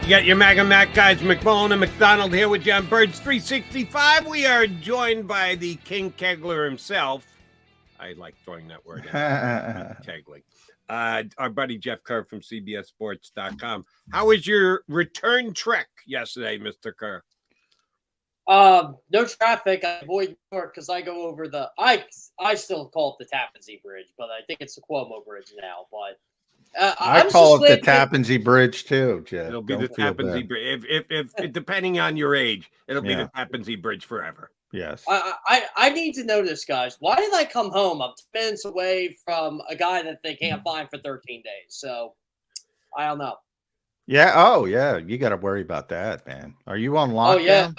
You got your Mag and Mac guys, McMullen and McDonald here with you on Birds 365. We are joined by the King Kegler himself. I like throwing that word in. Kegling. Our buddy Jeff Kerr from CBSSports.com. How was your return trek yesterday, Mr. Kerr? No traffic. I avoid New York because I go over I still call it the Tappan Zee Bridge, but I think it's the Cuomo Bridge now. But I call it the Tappan Zee Bridge too, Jeff. It'll be the Tappan Zee Bridge. If depending on your age, it'll be the Tappan Zee Bridge forever. Yes. I need to know this, guys. Why did I come home? I'm 10 minutes away from a guy that they can't find for 13 days. So I don't know. Yeah. Oh, yeah. You got to worry about that, man. Are you on lockdown? Oh, yeah.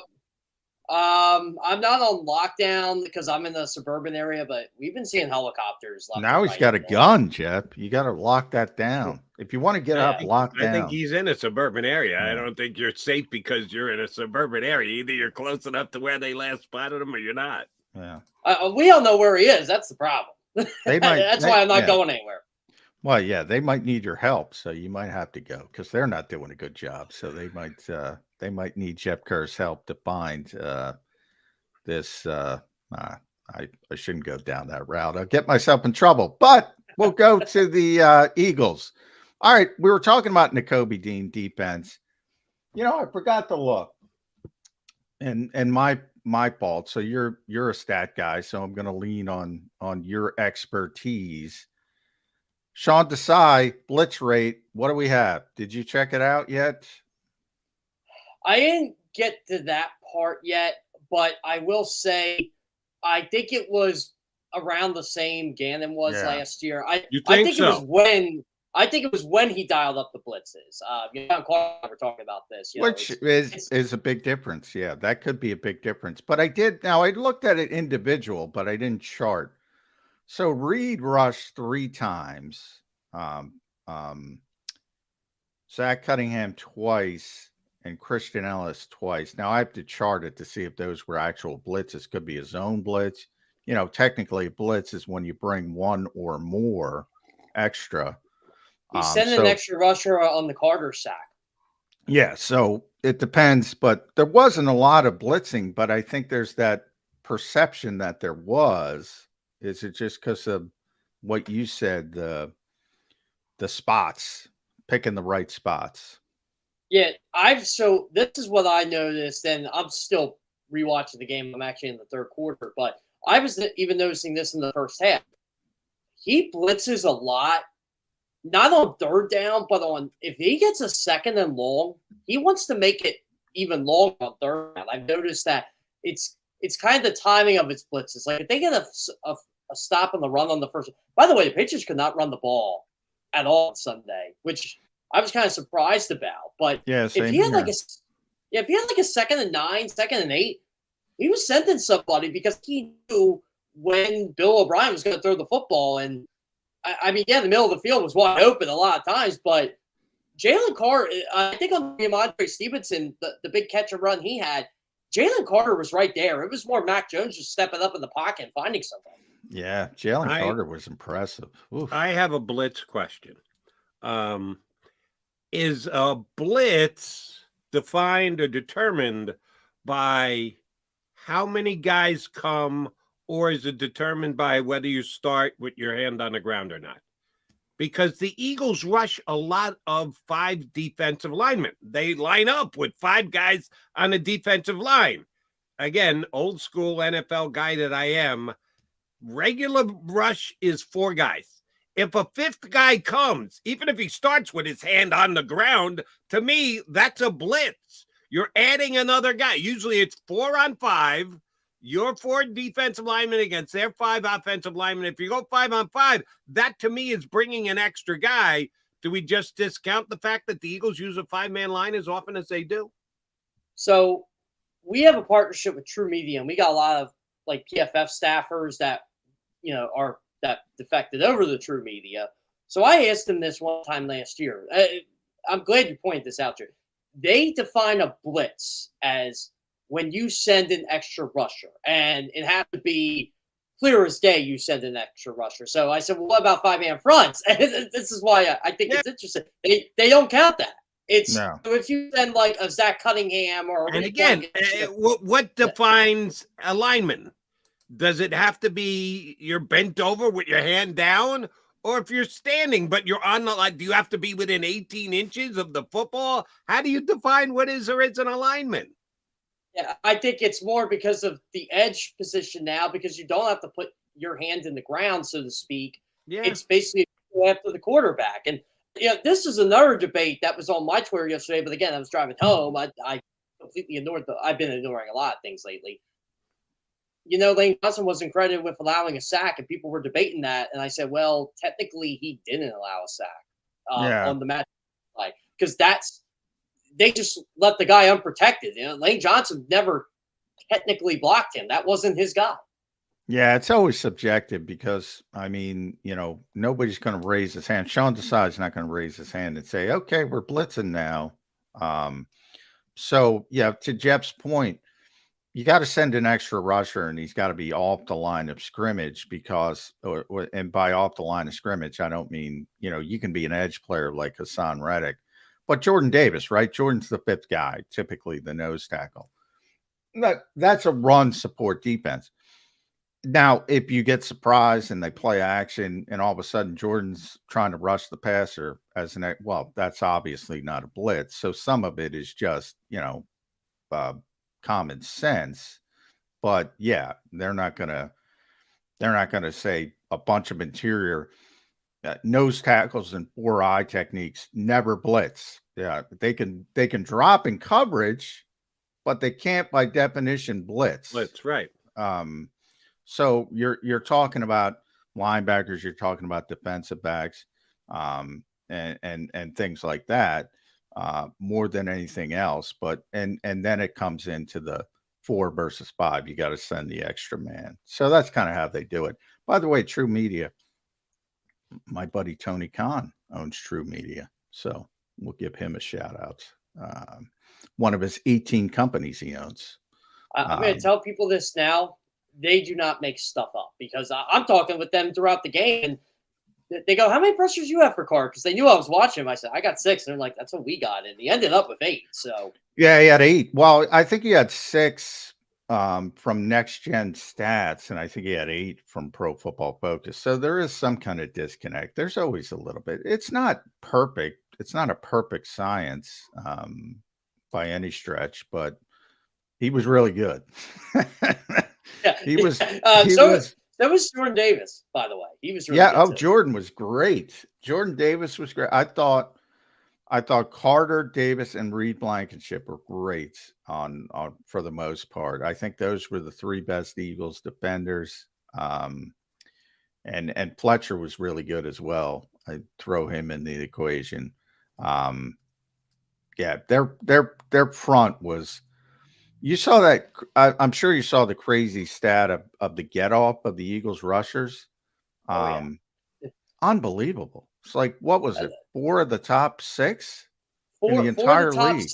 I'm not on lockdown because I'm in the suburban area, but we've been seeing helicopters. Now he's got a gun, Jeff. You got to lock that down. If you want to get up, lock down. I think he's in a suburban area. I don't think you're safe because you're in a suburban area. Either you're close enough to where they last spotted him or you're not. Yeah. We don't know where he is. That's the problem. That's why I'm not going anywhere. Well, yeah, they might need your help, so you might have to go because they're not doing a good job. So they might need Jeff Kerr's help to find this. I shouldn't go down that route. I'll get myself in trouble. But we'll go to the Eagles. All right, we were talking about Nakobe Dean defense. You know, I forgot to look, and my fault. So you're a stat guy, so I'm going to lean on your expertise. Sean Desai, blitz rate, what do we have? Did you check it out yet? I didn't get to that part yet, but I will say I think it was around the same Gannon was last year. I think so? I think it was when he dialed up the blitzes. We're talking about this. Which is a big difference. Yeah, that could be a big difference. But I looked at it individual, but I didn't chart. So Reed rushed 3 times, Zach Cunningham twice, and Christian Ellis twice. Now I have to chart it to see if those were actual blitzes. Could be a zone blitz. You know, technically a blitz is when you bring one or more extra. He sent an extra rusher on the Carter sack. Yeah, so it depends, but there wasn't a lot of blitzing, but I think there's that perception that there was. Is it just because of what you said, the spots, picking the right spots? Yeah, so this is what I noticed, and I'm still rewatching the game. I'm actually in the third quarter, but I was even noticing this in the first half. He blitzes a lot, not on third down, but if he gets a second and long, he wants to make it even longer on third down. I've noticed that it's kind of the timing of its blitzes. Like if they get a stop on the run on the first. By the way, the Patriots could not run the ball at all on Sunday, which I was kind of surprised about. But if he had like a second and 9, second and 8, he was sending somebody because he knew when Bill O'Brien was going to throw the football. And I mean, the middle of the field was wide open a lot of times, but Jalen Carter, I think on Andre Stevenson, the big catch and run he had, Jalen Carter was right there. It was more Mac Jones just stepping up in the pocket and finding something. Yeah, Jalen Carter was impressive. Oof. I have a blitz question. Is a blitz defined or determined by how many guys come, or is it determined by whether you start with your hand on the ground or not? Because the Eagles rush a lot of 5 defensive linemen. They line up with 5 guys on the defensive line. Again, old school NFL guy that I am, regular rush is 4 guys. If a 5th guy comes, even if he starts with his hand on the ground, to me, that's a blitz. You're adding another guy. Usually it's 4 on 5. Your 4 defensive linemen against their 5 offensive linemen. If you go 5 on 5, that to me is bringing an extra guy. Do we just discount the fact that the Eagles use a 5-man line as often as they do? So we have a partnership with True Media, and we got a lot of like PFF staffers that, that defected over to True Media. So I asked them this one time last year. I'm glad you pointed this out, Drew. They define a blitz as when you send an extra rusher, and it has to be clear as day you send an extra rusher. So I said, well, what about 5-man fronts? And this is why I think it's interesting. They don't count that. It's No. so if you send like a Zach Cunningham or a And Reed again, Blankenship, what defines a lineman? Does it have to be you're bent over with your hand down? Or if you're standing, but you're on the line, do you have to be within 18 inches of the football? How do you define what is or isn't a lineman? yeah, I think it's more because of the edge position now, because you don't have to put your hand in the ground, so to speak. Yeah. It's basically after the quarterback. And this is another debate that was on my Twitter yesterday. But again, I was driving home. I completely ignored I've been ignoring a lot of things lately. Lane Johnson wasn't credited with allowing a sack, and people were debating that. And I said, well, technically, he didn't allow a sack on the match play, because they just let the guy unprotected. Lane Johnson never technically blocked him. That wasn't his guy. Yeah, it's always subjective because, I mean, nobody's going to raise his hand. Sean Desai is not going to raise his hand and say, okay, we're blitzing now. So, yeah, to Jeff's point, you got to send an extra rusher, and he's got to be off the line of scrimmage because, and by off the line of scrimmage, I don't mean, you can be an edge player like Hassan Reddick, but Jordan Davis, right? Jordan's the fifth guy, typically the nose tackle. That's a run support defense. Now, if you get surprised and they play action and all of a sudden Jordan's trying to rush the passer that's obviously not a blitz. So some of it is just, common sense. But yeah, they're not gonna say a bunch of interior nose tackles and 4-eye techniques never blitz. Yeah, they can drop in coverage, but they can't by definition blitz. Blitz, right? So you're talking about linebackers, you're talking about defensive backs, and things like that, more than anything else. But and then it comes into the 4 versus 5. You got to send the extra man. So that's kind of how they do it. By the way, True Media, my buddy Tony Khan owns True Media, so we'll give him a shout out. One of his 18 companies he owns. I'm going to tell people this now. They do not make stuff up, because I'm talking with them throughout the game, and they go, how many pressures you have for Kerr? Because they knew I was watching him. I said, I got 6. And they're like, that's what we got. And he ended up with 8. So yeah, he had 8. Well, I think he had 6 from Next Gen Stats, and I think he had 8 from Pro Football Focus. So there is some kind of disconnect. There's always a little bit. It's not perfect. It's not a perfect science by any stretch, but he was really good. yeah, He was. That was Jordan Davis, by the way. He was really good too. Jordan was great. Jordan Davis was great. I thought Carter, Davis, and Reed Blankenship were great on for the most part. I think those were the 3 best Eagles defenders. And Fletcher was really good as well. I'd throw him in the equation. Yeah, their front was. You saw that. I'm sure you saw the crazy stat of the get off of the Eagles rushers. Unbelievable. It's like, what was it? 4 of the top 6 in the entire league.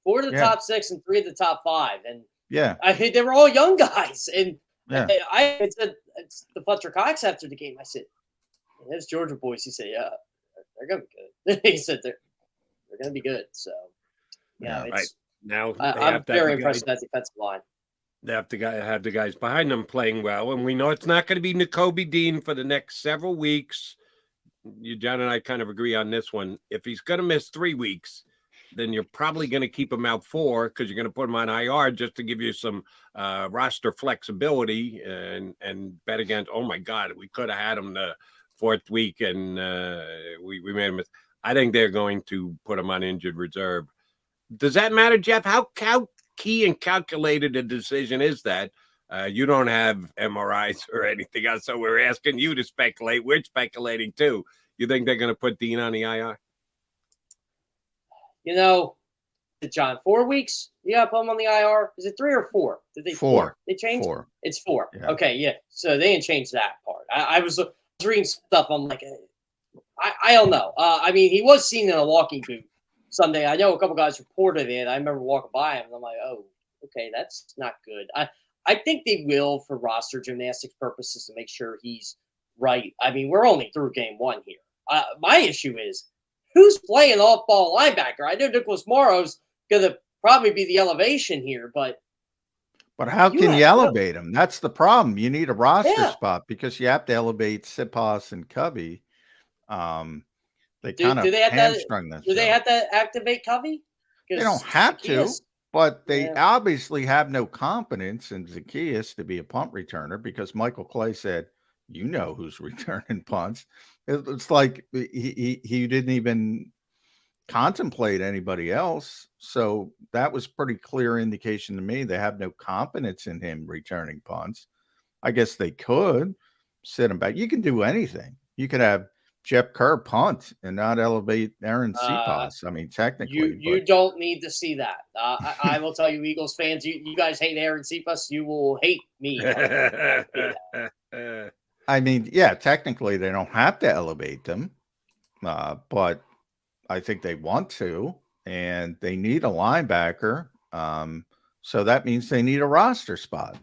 4 of the top 6 and 3 of the top 5. And yeah, I mean, they were all young guys. And yeah. I said, it's the Fletcher Cox after the game. I said, there's Georgia boys. He said, yeah, they're going to be good. He said, they're going to be good. So, yeah, it's. Right. Now I'm very impressed with that defensive line. They have to have the guys behind them playing well, and we know it's not going to be Nakobe Dean for the next several weeks. John and I kind of agree on this one. If he's going to miss 3 weeks, then you're probably going to keep him out 4, because you're going to put him on IR just to give you some roster flexibility and bet against. Oh my God, we could have had him the 4th week, and we made him. I think they're going to put him on injured reserve. Does that matter, Jeff? How key and calculated a decision is that? You don't have MRIs or anything else, so we're asking you to speculate. We're speculating too. You think they're going to put Dean on the IR? John, 4 weeks? You got to put him on the IR? Is it 3 or 4? Did they 4? They changed? 4. It's 4. Yeah. Okay, yeah. So they didn't change that part. I was reading stuff. I'm like, I don't know. I mean, he was seen in a walking boot Sunday. I know a couple guys reported it. I remember walking by him, and I'm like, oh, okay, that's not good. I think they will, for roster gymnastics purposes, to make sure he's right. I mean, we're only through game 1 here. My issue is who's playing off-ball linebacker? I know Nicholas Morrow's going to probably be the elevation here, but how can you elevate him? That's the problem. You need a roster spot because you have to elevate Siposs and Covey. They kind of hamstrung themselves. Do they have to activate Covey? They don't have to, but they obviously have no confidence in Zacchaeus to be a punt returner because Michael Clay said, you know who's returning punts. It's like he didn't even contemplate anybody else. So that was pretty clear indication to me. They have no confidence in him returning punts. I guess they could sit him back. You can do anything. You could have Jeff Kerr punt and not elevate Aaron Siposs. I mean, technically. You don't need to see that. I will tell you, Eagles fans, you guys hate Aaron Siposs. You will hate me. I mean, yeah, technically they don't have to elevate them, but I think they want to, and they need a linebacker. So that means they need a roster spot.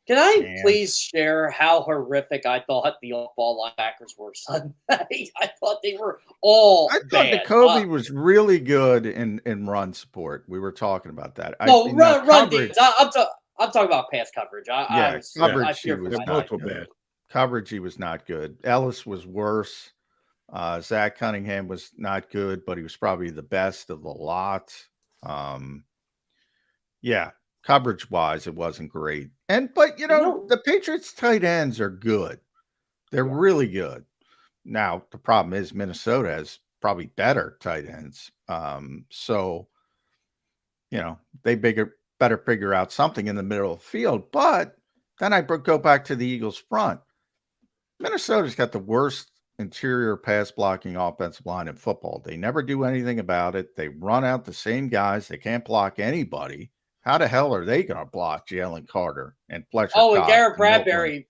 Can I please share how horrific I thought the off-ball linebackers were Sunday? I thought they were all bad. I thought Jacoby was really good in run support. We were talking about that. Run defense. I'm talking about pass coverage. Coverage, he was not good. Coverage, he was not good. Ellis was worse. Zach Cunningham was not good, but he was probably the best of the lot. Coverage-wise, it wasn't great. But the Patriots tight ends are good. They're really good. Now, the problem is Minnesota has probably better tight ends. So, they better figure out something in the middle of the field. But then I go back to the Eagles front. Minnesota's got the worst interior pass blocking offensive line in football. They never do anything about it. They run out the same guys. They can't block anybody. How the hell are they going to block Jalen Carter and Fletcher? And Garrett Bradbury.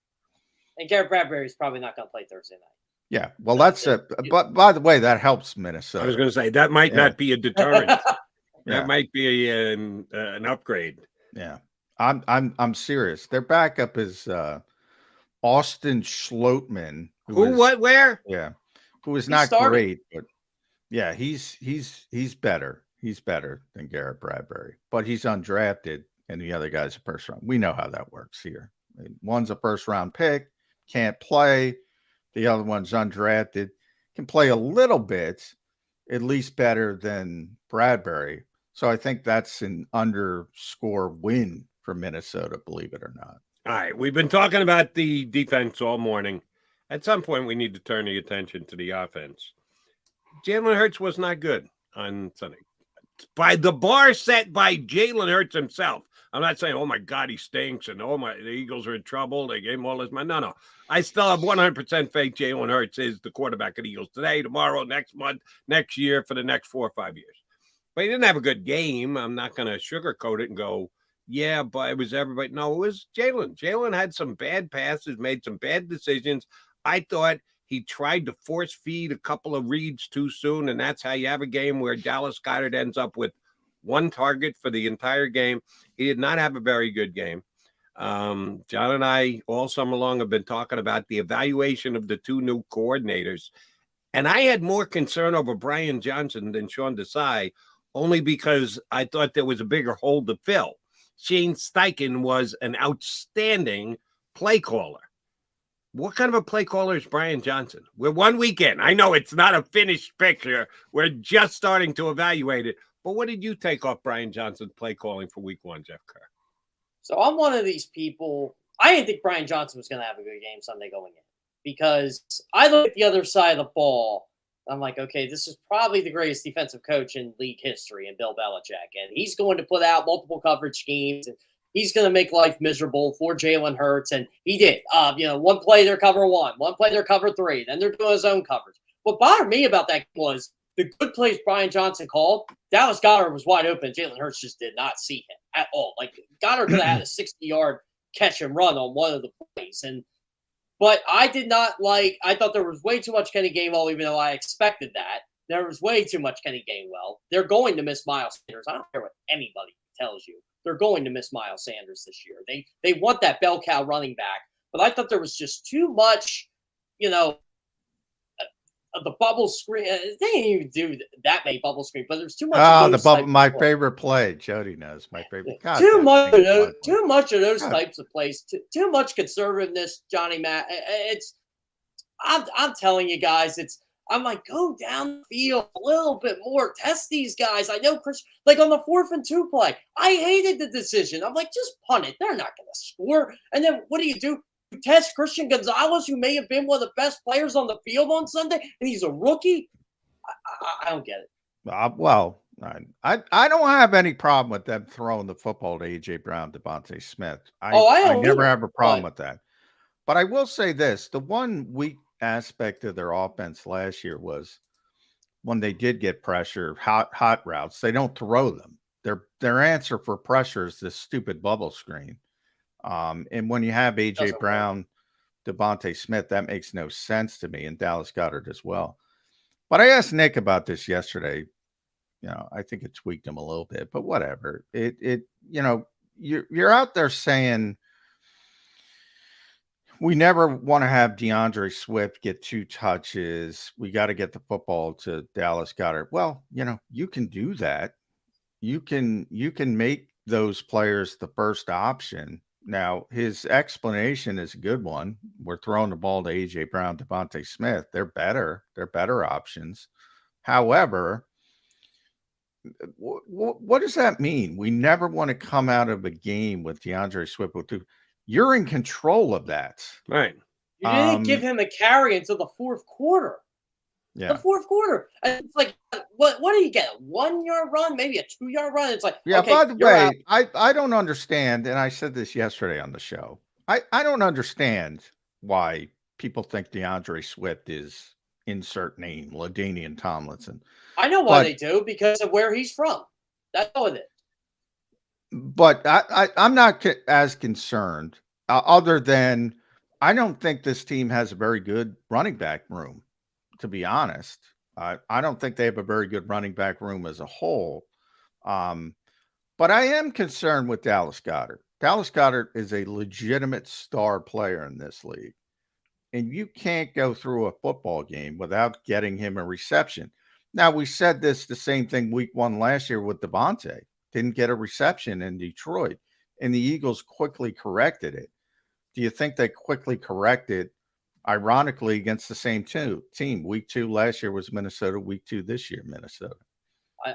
And Garrett Bradbury is probably not going to play Thursday night. Yeah, well, that's it. But by the way, that helps Minnesota. I was going to say that might not be a deterrent. That might be an upgrade. Yeah, I'm serious. Their backup is Austin Schlottman. Where? Yeah, who is not great, but yeah, he's better. He's better than Garrett Bradbury, but he's undrafted, and the other guy's a first round. We know how that works here. One's a first round pick, can't play. The other one's undrafted, can play a little bit, at least better than Bradbury. So I think that's an underscore win for Minnesota, believe it or not. All right, we've been talking about the defense all morning. At some point, we need to turn the attention to the offense. Jalen Hurts was not good on Sunday. By the bar set by Jalen Hurts himself. I'm not saying, oh, my God, he stinks, and the Eagles are in trouble. They gave him all his money. No. I still have 100% faith Jalen Hurts is the quarterback of the Eagles today, tomorrow, next month, next year, for the next 4 or 5 years. But he didn't have a good game. I'm not going to sugarcoat it and go, yeah, but it was everybody. No, it was Jalen. Jalen had some bad passes, made some bad decisions. I thought he tried to force feed a couple of reads too soon, and that's how you have a game where Dallas Goedert ends up with one target for the entire game. He did not have a very good game. John and I all summer long have been talking about the evaluation of the two new coordinators, and I had more concern over Brian Johnson than Sean Desai, only because I thought there was a bigger hole to fill. Shane Steichen was an outstanding play caller. What kind of a play caller is Brian Johnson? We're 1 week in. I know it's not a finished picture. We're just starting to evaluate it. But what did you take off Brian Johnson's play calling for week 1, Jeff Kerr? So I'm one of these people. I didn't think Brian Johnson was going to have a good game Sunday going in because I look at the other side of the ball. I'm like, okay, this is probably the greatest defensive coach in league history in Bill Belichick. And he's going to put out multiple coverage schemes. And he's going to make life miserable for Jalen Hurts. And he did. One play they're cover 1. One play they're cover 3. Then they're doing his own coverage. What bothered me about that was the good plays Brian Johnson called. Dallas Goedert was wide open. Jalen Hurts just did not see him at all. Like, Goddard could have had a 60-yard catch and run on one of the plays. But I did not like – I thought there was way too much Kenny Gainwell, even though I expected that. There was way too much Kenny Gainwell. They're going to miss Miles Sanders. I don't care what anybody tells you. They're going to miss Miles Sanders this year. They want that bell cow running back. But I thought there was just too much, the bubble screen. They didn't even do that many bubble screens, but there's too much. Of the those bubble, types my of plays. favorite play. Jody knows my favorite. God, Too that much thing of those. was ugly. Too much of those God. types of plays. Too much conservativeness, Johnny Matt. It's. I'm telling you guys, it's. I'm like, go down the field a little bit more. Test these guys. I know Chris, like on the 4th and 2 play, I hated the decision. I'm like, just punt it. They're not going to score. And then what do? You test Christian Gonzalez, who may have been one of the best players on the field on Sunday, and he's a rookie. I don't get it. Well, I don't have any problem with them throwing the football to A.J. Brown, Devontae Smith. I don't never either, have a problem with that. But I will say this: the one weak aspect of their offense last year was when they did get pressure, hot routes, they don't throw them. Their answer for pressure is this stupid bubble screen. And when you have A.J. Brown, Devontae Smith, that makes no sense to me, and Dallas Goedert as well. But I asked Nick about this yesterday. I think it tweaked him a little bit, but whatever. You're out there saying we never want to have DeAndre Swift get 2 touches. We got to get the football to Dallas Goedert. Well, you can do that. You can make those players the first option. Now, his explanation is a good one. We're throwing the ball to A.J. Brown, Devontae Smith. They're better. They're better options. However, what does that mean? We never want to come out of a game with DeAndre Swift. You're in control of that. Right. You didn't give him a carry until the 4th quarter. Yeah. The 4th quarter. And it's like, what do you get? A 1-yard run? Maybe a 2-yard run? It's like, yeah, okay, by the way, out. I don't understand, and I said this yesterday on the show. I don't understand why people think DeAndre Swift is insert name, LaDainian Tomlinson. I know why they do, because of where he's from. That's all it is. But I'm not as concerned, other than I don't think this team has a very good running back room, to be honest. I don't think they have a very good running back room as a whole. But I am concerned with Dallas Goedert. Dallas Goedert is a legitimate star player in this league. And you can't go through a football game without getting him a reception. Now, we said the same thing week 1 last year with Devontae. Didn't get a reception in Detroit, and the Eagles quickly corrected it. Do you think they quickly corrected, ironically, against the same team? Week 2 last year was Minnesota. Week 2 this year, Minnesota.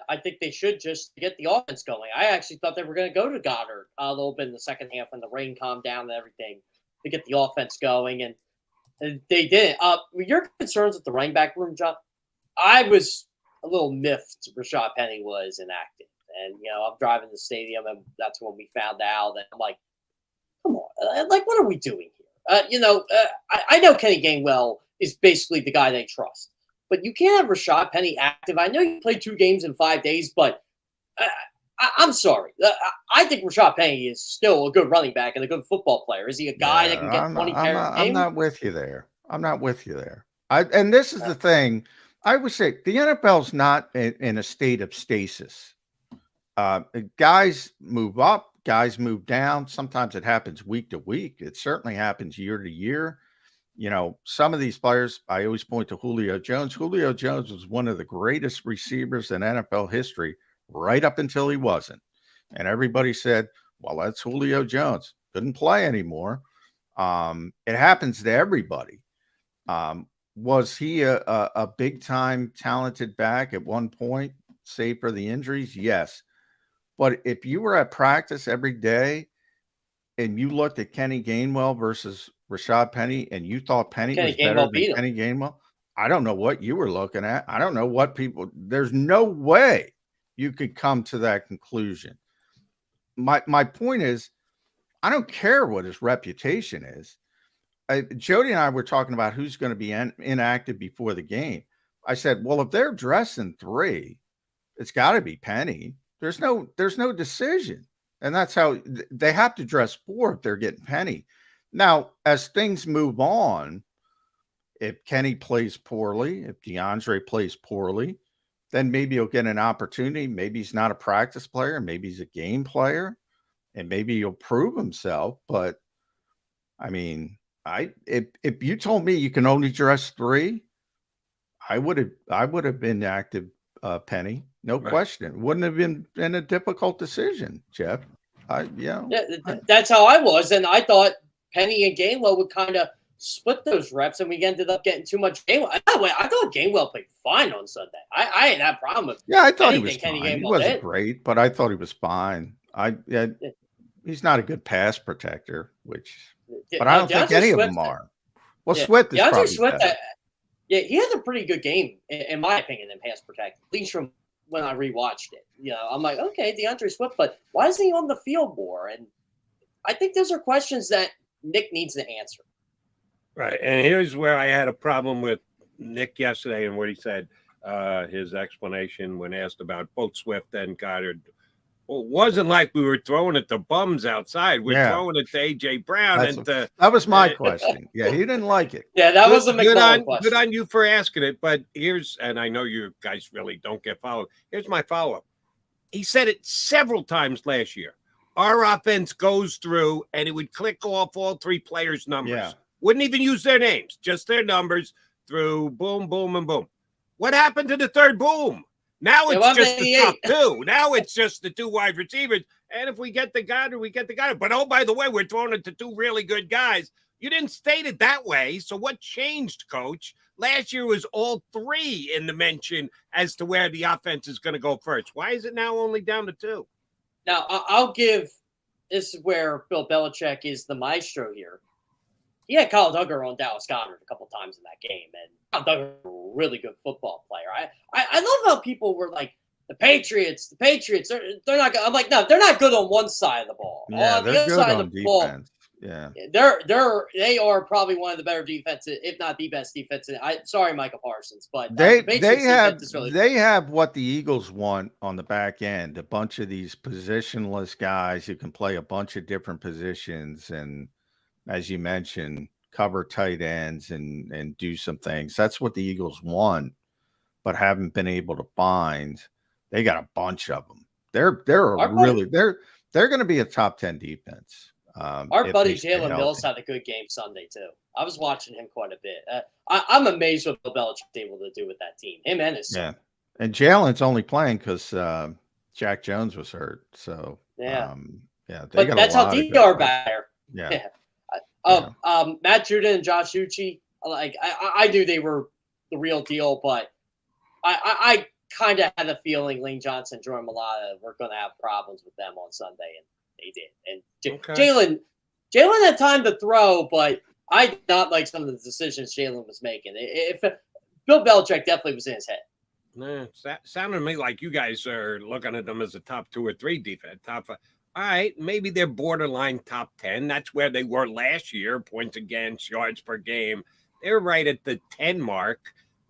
I think they should just get the offense going. I actually thought they were going to go to Goddard a little bit in the second half when the rain calmed down and everything to get the offense going, and they didn't. Your concerns with the running back room, John? I was a little miffed Rashad Penny was inactive. And, I'm driving to the stadium, and that's when we found out. And I'm like, come on. Like, what are we doing here? I know Kenny Gainwell is basically the guy they trust. But you can't have Rashad Penny active. I know you played 2 games in 5 days, but I'm sorry. I think Rashad Penny is still a good running back and a good football player. Is he a guy that can get 20 carries a game? I'm not with you there. And this is the thing. I would say the NFL's not in a state of stasis. Guys move up, guys move down. Sometimes it happens week to week. It certainly happens year to year. Some of these players, I always point to Julio Jones. Julio Jones was one of the greatest receivers in NFL history right up until he wasn't. And everybody said, well, that's Julio Jones. Couldn't play anymore. It happens to everybody. Was he a big-time talented back at one point, save for the injuries? Yes. But if you were at practice every day and you looked at Kenny Gainwell versus Rashad Penny and you thought Penny was better than Kenny Gainwell, I don't know what you were looking at. I don't know what there's no way you could come to that conclusion. My point is, I don't care what his reputation is. Jody and I were talking about who's going to be inactive before the game. I said, well, if they're dressing 3, it's got to be Penny. There's no decision. And that's how they have to dress 4 if they're getting Penny. Now, as things move on, if Kenny plays poorly, if DeAndre plays poorly, then maybe he'll get an opportunity. Maybe he's not a practice player. Maybe he's a game player. And maybe he'll prove himself. But, I mean, if you told me you can only dress 3, I would have been active, Penny, no Right. question. Wouldn't have been a difficult decision, Jeff. Yeah, that's how I was, and I thought Penny and Gainwell would kind of split those reps, and we ended up getting too much Gainwell. By the way, I thought Gainwell played fine on Sunday. I didn't have a problem with yeah, I thought he was anything Kenny fine. He Gainwell wasn't did. great, but I thought he was fine. He's not a good pass protector, but I don't think DeAndre any of Swift, them are. Well, yeah, Swift is DeAndre probably Swift, better. yeah, he had a pretty good game in my opinion in pass protect. At least from when I rewatched it, I'm like, okay, DeAndre Swift, but why isn't he on the field more? And I think those are questions that Nick needs to answer. Right. And here's where I had a problem with Nick yesterday and what he said, his explanation when asked about both Swift and Goddard. Well, it wasn't like we were throwing it to bums outside. We're throwing it to A.J. Brown. That was my question. Yeah, he didn't like it. Yeah, that was a McDonald question. Good on you for asking it. But and I know you guys really don't get followed. Here's my follow-up. He said it several times last year. Our offense goes through and it would click off all three players' numbers. Yeah. Wouldn't even use their names, just their numbers through boom, boom, and boom. What happened to the third boom? Now it's just the top two. Now it's just the two wide receivers. And if we get the Goddard, we get the Goddard. But, oh, by the way, we're throwing it to two really good guys. You didn't state it that way. So what changed, Coach? Last year was all three in the mention as to where the offense is going to go first. Why is it now only down to two? Now, I'll give – this is where Bill Belichick is the maestro here. He had Kyle Duggar on Dallas Goedert a couple times in that game, and Kyle Duggar is a really good football player. I love how people were like, the Patriots, they're not good. I'm like, no, they're not good on one side of the ball. Yeah, on the they're other good side on of the defense. ball, yeah, they are probably one of the better defenses, if not the best defense. Sorry, Micah Parsons, but they really have what the Eagles want on the back end. A bunch of these positionless guys who can play a bunch of different positions, and as you mentioned, cover tight ends and do some things. That's what the Eagles want, but haven't been able to find. They got a bunch of them. They're going to be a top 10 defense. Our buddy Jalen Mills had a good game Sunday too. I was watching him quite a bit. I'm amazed what Bill Belichick's able to do with that team. Him and his son. Yeah, and Jalen's only playing because Jack Jones was hurt. So but that's how deep they are back there. Yeah. Matt Judon and Josh Uche. Like I knew they were the real deal, but I kind of had a feeling Lane Johnson, Jordan Mailata were going to have problems with them on Sunday, and they did. And Jalen had time to throw, but I did not like some of the decisions Jalen was making. Bill Belichick definitely was in his head. That sounded to me like you guys are looking at them as a top 2 or 3 defense. Top 5. All right, maybe they're borderline top 10. That's where they were last year, points against, yards per game. They're right at the 10 mark.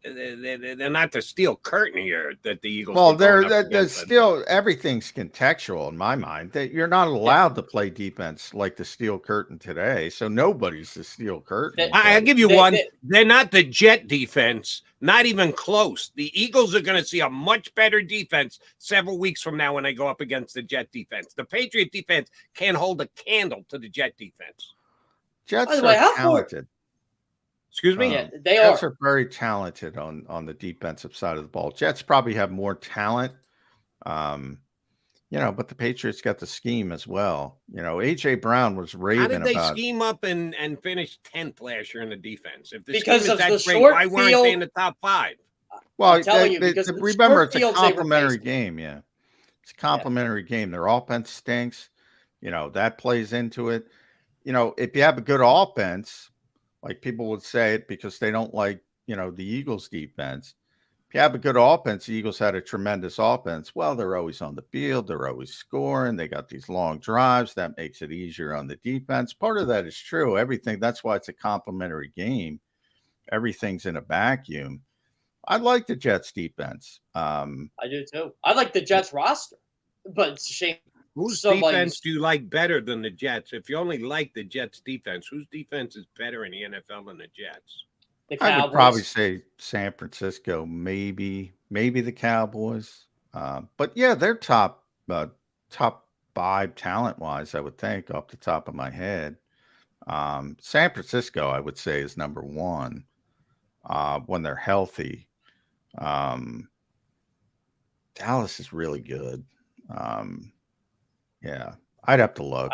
They're not the steel curtain here that the Eagles. Well, they're still everything's contextual in my mind. That you're not allowed to play defense like the steel curtain today. So nobody's the steel curtain. I'll give you one. They're not the Jet defense. Not even close. The Eagles are going to see a much better defense several weeks from now when they go up against the Jet defense. The Patriot defense can't hold a candle to the Jet defense. Jets are talented. Excuse me? They Jets are very talented on the defensive side of the ball. Jets probably have more talent, but the Patriots got the scheme as well. A.J. Brown was raving about. How did they scheme up and finish 10th last year in the defense? If the because scheme of is that the great, short why weren't field, they in the top 5? Well, remember, it's a complimentary game. Yeah, it's a complimentary game. Their offense stinks. That plays into it. If you have a good offense, like people would say it because they don't like, the Eagles defense. If you have a good offense, the Eagles had a tremendous offense. Well, they're always on the field. They're always scoring. They got these long drives. That makes it easier on the defense. Part of that is true. That's why it's a complimentary game. Everything's in a vacuum. I like the Jets defense. I do too. I like the Jets roster, but it's a shame. Whose defense do you like better than the Jets? If you only like the Jets defense, whose defense is better in the NFL than the Jets? I would probably say San Francisco, maybe the Cowboys. But yeah, they're top 5 talent-wise, I would think, off the top of my head. San Francisco, I would say, is number 1 when they're healthy. Dallas is really good. Yeah, I'd have to look.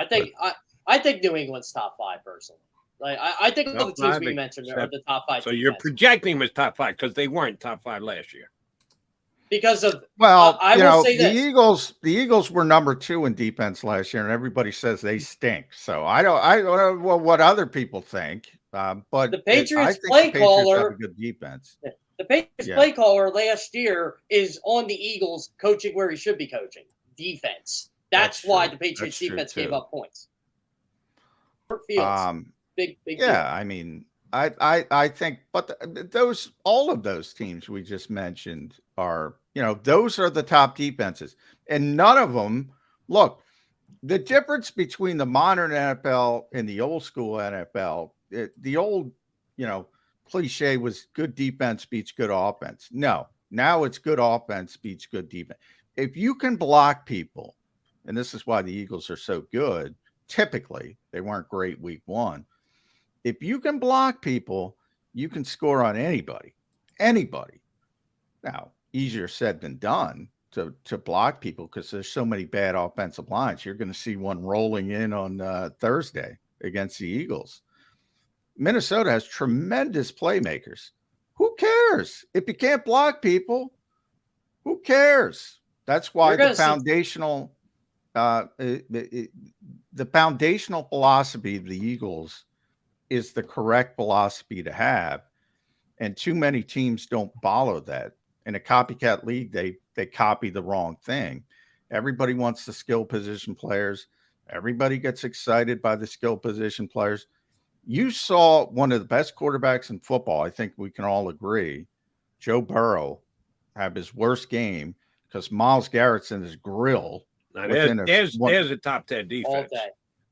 I think New England's top 5 personally. Like I think all the teams we mentioned are the top 5. So you're projecting them as top 5 because they weren't top 5 last year. Because of I will say this. The Eagles were number 2 in defense last year, and everybody says they stink. So I don't know what other people think. But the Patriots I think the Patriots have a good defense. The Patriots play caller last year is on the Eagles coaching where he should be coaching defense. That's why the Patriots defense gave up points. Big yeah, deal. I mean, I think, but all of those teams we just mentioned are, those are the top defenses, and none of them. Look, the difference between the modern NFL and the old school NFL, the old, cliche was good defense beats good offense. No, now it's good offense beats good defense. If you can block people, and this is why the Eagles are so good. Typically, they weren't great week 1. If you can block people, you can score on anybody. Anybody. Now, easier said than done to block people because there's so many bad offensive lines. You're going to see one rolling in on Thursday against the Eagles. Minnesota has tremendous playmakers. Who cares? If you can't block people, who cares? That's why the foundational the foundational philosophy of the Eagles is the correct philosophy to have, and too many teams don't follow that. In a copycat league, they copy the wrong thing. Everybody wants the skill position players. Everybody gets excited by the skill position players. You saw one of the best quarterbacks in football. I think we can all agree. Joe Burrow have his worst game because Myles Garrett's in his grill. There's a top 10 defense.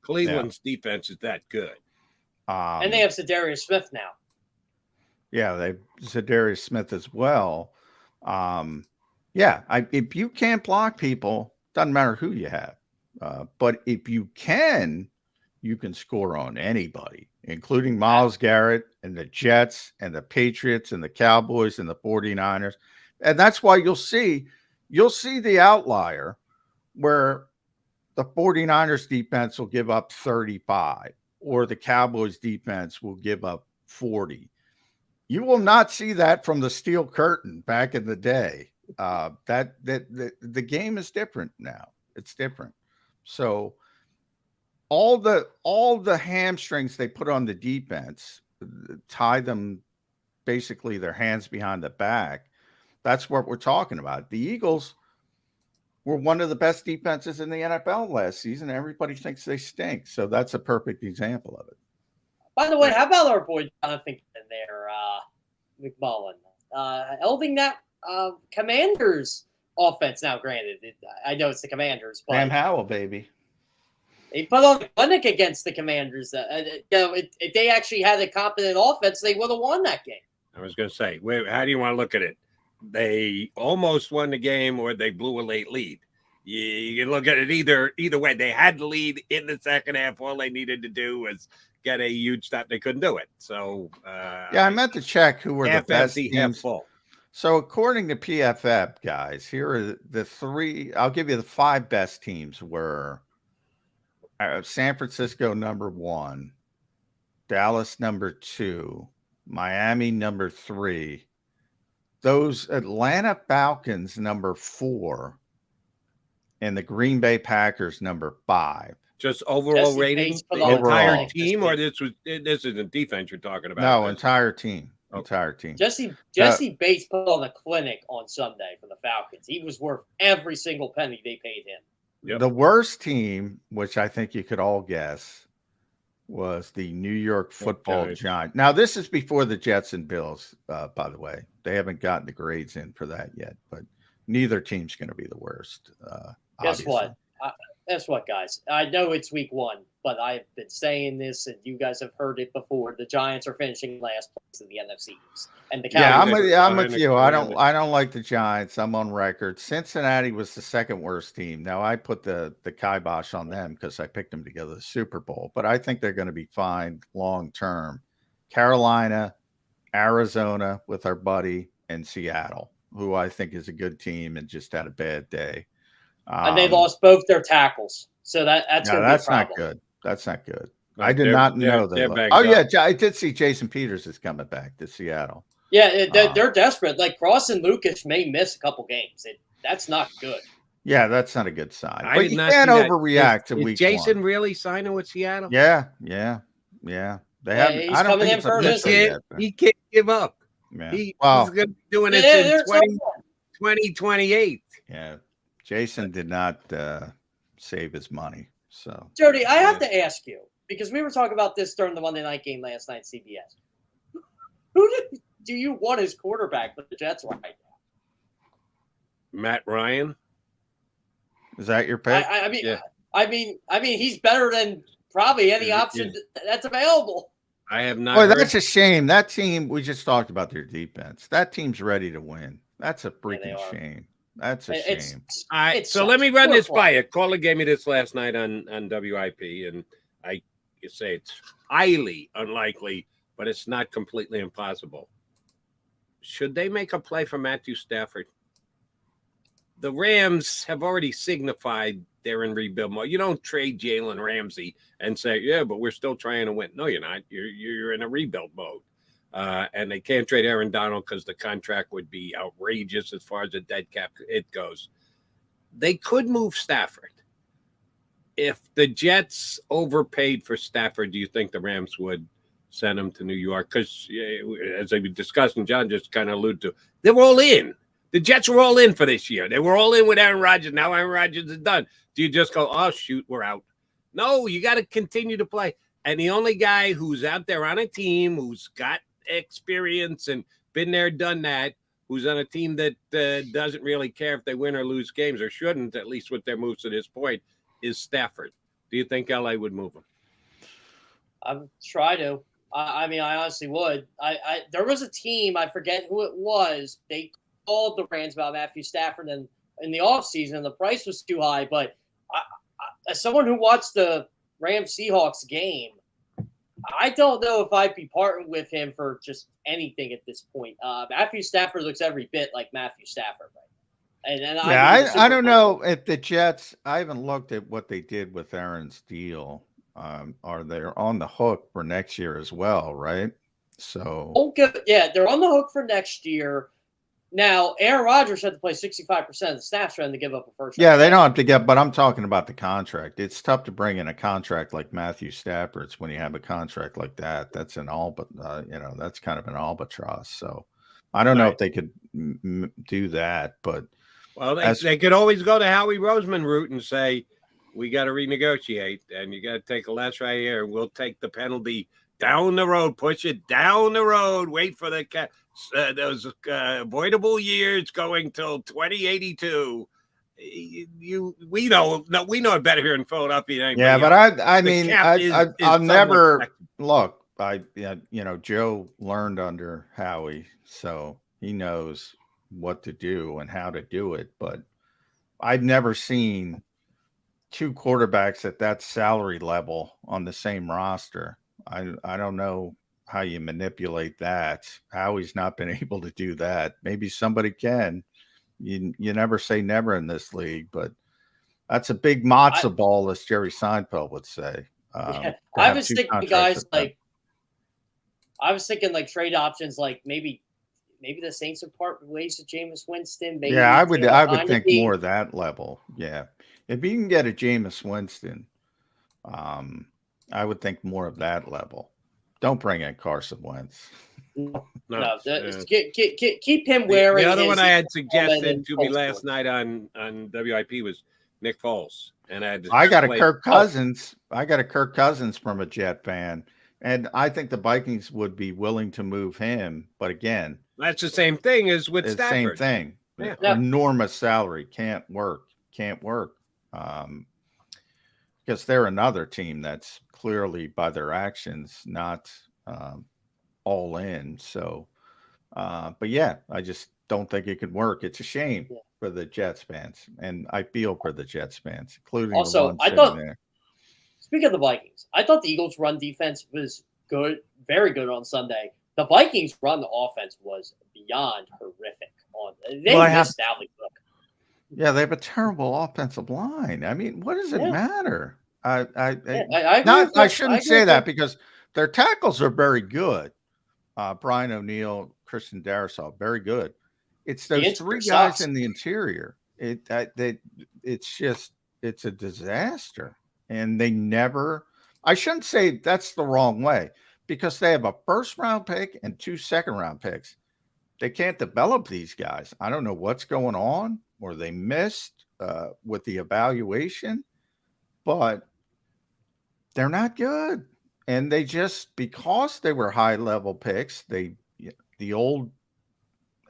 Cleveland's defense is that good. And they have Zadarius Smith now. Yeah, they have Zadarius Smith as well. If you can't block people, doesn't matter who you have. But if you can score on anybody, including Myles Garrett and the Jets and the Patriots and the Cowboys and the 49ers. And that's why you'll see the outlier where the 49ers defense will give up 35 or the Cowboys defense will give up 40. You will not see that from the Steel Curtain back in the day. The game is different now. It's different. So all the hamstrings they put on the defense, tie them basically their hands behind the back. That's what we're talking about. The Eagles were one of the best defenses in the NFL last season. Everybody thinks they stink. So that's a perfect example of it. By the way, how about our boy Jonathan in there, McMullen? Helping that Commanders offense. Now, granted, I know it's the Commanders, but Sam Howell, baby. They put on the clinic against the Commanders. If they actually had a competent offense, they would have won that game. I was going to say, how do you want to look at it? They almost won the game, or they blew a late lead. You can look at it either way. They had the lead in the second half. All they needed to do was get a huge stop. They couldn't do it. So I meant to check who were the best empty, teams. half full. So according to PFF, guys, here are the 3. I'll give you the 5 best teams were San Francisco number 1, Dallas number 2, Miami number 3, those Atlanta Falcons number 4, and the Green Bay Packers number 5. Just overall rating, the entire team, or this isn't defense you're talking about? No, entire team. Okay. Entire team. Jesse Bates put on a clinic on Sunday for the Falcons. He was worth every single penny they paid him. Yep. The worst team, which I think you could all guess, was the New York Football Giants. Now, this is before the Jets and Bills, by the way. They haven't gotten the grades in for that yet, but neither team's going to be the worst. Guess what? Guess what, guys? I know it's week 1, but I've been saying this, and you guys have heard it before. The Giants are finishing last place in the NFC East, and the Cowboys. Yeah, I'm with you. I don't like the Giants. I'm on record. Cincinnati was the second worst team. Now I put the kibosh on them because I picked them to go to the Super Bowl, but I think they're going to be fine long term. Carolina, Arizona with our buddy, and Seattle. who I think is a good team and just had a bad day. And they lost both their tackles. So that's No, going to be a that's not problem. good. That's not good. Right, I did not know they're they lost. banged Oh, yeah. up. I did see Jason Peters is coming back to Seattle. Yeah, they're desperate. Like Cross and Lucas may miss a couple games. That's not good. Yeah, that's not a good sign. I But did you not can't see that. overreact to Is week Jason one. really signing with Seattle? Yeah. They haven't. He's I don't coming think in it's for a official visit. yet. But He can't give up. yeah. He's Well, going to be doing Yeah, this in there's 2028. yeah. Jason did not save his money. So, Jody, I have to ask you, because we were talking about this during the Monday night game last night, CBS. Who do you want as quarterback for the Jets right now? Matt Ryan. is that your pick? I mean, Yeah. I mean, he's better than probably any option that's available. I have not. Boy, heard. that's a shame. That team, we just talked about their defense. That team's ready to win. That's a they freaking are. shame. That's a It's shame. So let me run this by you. Caller gave me this last night on WIP, and I say it's highly unlikely, but it's not completely impossible. Should they make a play for Matthew Stafford? The Rams have already signified they're in rebuild mode. You don't trade Jalen Ramsey and say, yeah, but we're still trying to win. No, you're not. You're in a rebuild mode. And they can't trade Aaron Donald because the contract would be outrageous as far as the dead cap it goes. They could move Stafford. If the Jets overpaid for Stafford, do you think the Rams would send him to New York? Because as we discussed, and John just kind of alluded to, they were all in. The Jets were all in for this year. They were all in with Aaron Rodgers. Now Aaron Rodgers is done. Do you just go, oh, shoot, we're out? No, you got to continue to play. And the only guy who's out there on a team who's got experience and been there, done that, who's on a team that doesn't really care if they win or lose games, or shouldn't, at least with their moves to this point, is Stafford. Do you think LA would move him? I'd try to. I mean, I honestly would. There was a team, I forget who it was, they called the Rams about Matthew Stafford in the offseason. The price was too high, but as someone who watched the Rams-Seahawks game, I don't know if I'd be parting with him for just anything at this point. Matthew Stafford looks every bit like Matthew Stafford, right? And I don't know if the Jets, I haven't looked at what they did with Aaron's deal. Are they on the hook for next year as well, right? So they're on the hook for next year. Now, Aaron Rodgers had to play 65% of the snaps trying to give up a first. Yeah, they don't have to get, but I'm talking about the contract. It's tough to bring in a contract like Matthew Stafford's when you have a contract like that. That's an that's kind of an albatross. So I don't know if they could do that, but they could always go to Howie Roseman route and say, we got to renegotiate, and you got to take a less right here, and we'll take the penalty down the road, push it down the road, wait for those avoidable years going till 2082. We know it better here in Philadelphia. Yeah, but I mean, I'll never look. Joe learned under Howie, so he knows what to do and how to do it. But I've never seen two quarterbacks at that salary level on the same roster. I don't know how you manipulate that. Howie's not been able to do that. Maybe somebody can. You never say never in this league, but that's a big matzo ball, as Jerry Seinfeld would say. I was thinking, guys, I was thinking like trade options, like maybe the Saints would part ways with Jameis Winston. Maybe I would think more of that level. Yeah, if you can get a Jameis Winston, I would think more of that level. Don't bring in Carson Wentz. Keep him wearing. The other one I had suggested to me last night on WIP was Nick Foles, and I got a Kirk Cousins. I got a Kirk Cousins from a Jet fan, and I think the Vikings would be willing to move him. But again, that's the same thing as with Stafford. Same thing. Yeah. Enormous salary can't work. Because they're another team that's clearly by their actions not all in. So, but yeah, I just don't think it could work. It's a shame for the Jets fans, and I feel for the Jets fans, including also. I thought. Speaking of the Vikings, I thought the Eagles' run defense was good, very good on Sunday. The Vikings' run offense was beyond horrific on. They missed Dalvin Cook. Yeah, they have a terrible offensive line. I mean, what does it matter? I I shouldn't say that because their tackles are very good. Brian O'Neill, Christian Darrisaw, very good. It's those three guys in the interior. It's a disaster. And they never, I shouldn't say that's the wrong way, because they have a first-round pick and 2 second-round picks. They can't develop these guys. I don't know what's going on, or they missed with the evaluation, but they're not good. And they just, because they were high-level picks, the old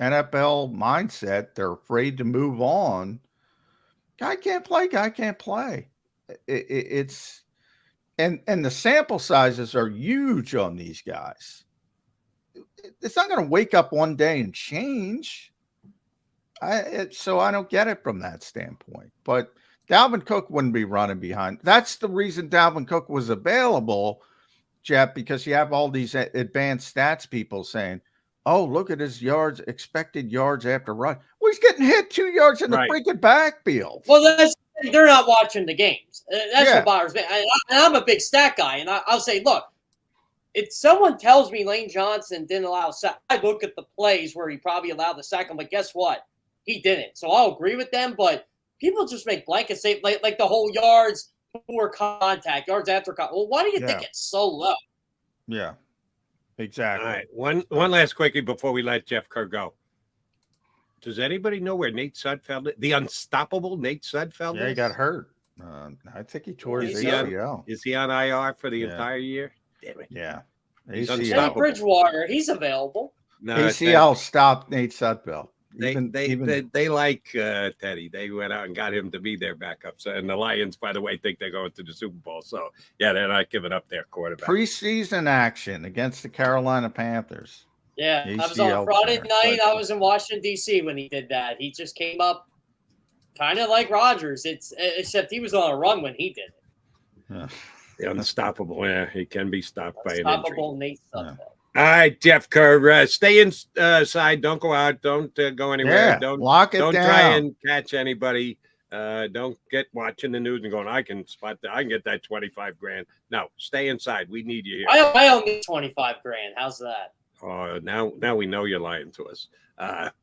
NFL mindset, they're afraid to move on. Guy can't play. It's and the sample sizes are huge on these guys. It's not going to wake up one day and change. So I don't get it from that standpoint. But Dalvin Cook wouldn't be running behind. That's the reason Dalvin Cook was available, Jeff, because you have all these advanced stats people saying, oh, look at his yards, expected yards after run. Well, he's getting hit 2 yards in the freaking backfield. Well, they're not watching the games. That's what bothers me. And I'm a big stat guy, and I'll say, look, if someone tells me Lane Johnson didn't allow a sack, I look at the plays where he probably allowed the sack. I'm like, guess what? He didn't. So I'll agree with them, but people just make blanket statements like the whole yards before contact, yards after contact. Well, why do you think it's so low? Yeah, exactly. All right, one last quickie before we let Jeff Kerr go. Does anybody know where Nate Sudfeld is? The unstoppable Nate Sudfeld is? Yeah, he got hurt. I think he tore his ACL. Is he on IR for the entire year? Damn it. Yeah. He's Teddy Bridgewater, he's available. No, ACL stopped Nate Sudfeld. They like Teddy. They went out and got him to be their backup. So, and the Lions, by the way, think they're going to the Super Bowl. So, yeah, they're not giving up their quarterback. Preseason action against the Carolina Panthers. Yeah, I was on Friday night. I was in Washington, D.C. when he did that. He just came up kind of like Rodgers, except he was on a run when he did it. Yeah. The unstoppable. Yeah, he can be stopped by an injury. Unstoppable Nate Sudfeld. All right, Jeff Kerr, stay inside. Don't go out. Don't go anywhere. Yeah, don't lock it don't down. Try and catch anybody. Don't get watching the news and going, I can get that 25 grand. No, stay inside. We need you here. I owe me 25 grand. How's that? Now we know you're lying to us.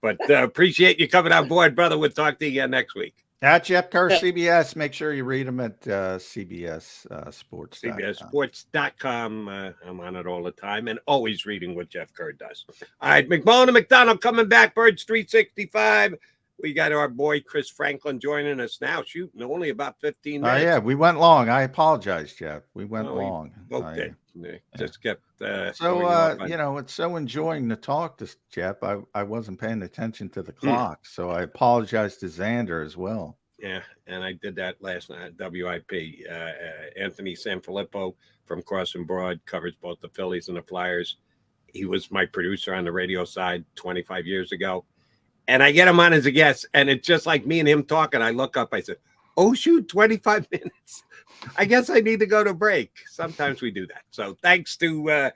But appreciate you coming on board, brother. We'll talk to you again next week. At Jeff Kerr, CBS. Make sure you read them at CBS Sports. CBSSports.com. I'm on it all the time and always reading what Jeff Kerr does. All right, McMullen and McDonald coming back. Birds 365. We got our boy Chris Franklin joining us now, shooting only about 15 minutes. Yeah, we went long. I apologize, Jeff. We went long. Okay. Just kept it's so enjoying to talk to Jeff. I wasn't paying attention to the clock, so I apologize to Xander as well. Yeah, and I did that last night at WIP. Anthony Sanfilippo from Crossing Broad covers both the Phillies and the Flyers. He was my producer on the radio side 25 years ago. And I get him on as a guest, and it's just like me and him talking. I look up, I said, oh, shoot, 25 minutes. I guess I need to go to break. Sometimes we do that. So thanks to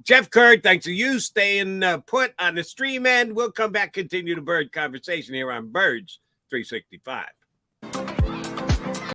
Jeff Kerr. Thanks to you staying put on the stream end. We'll come back, continue the bird conversation here on Birds 365.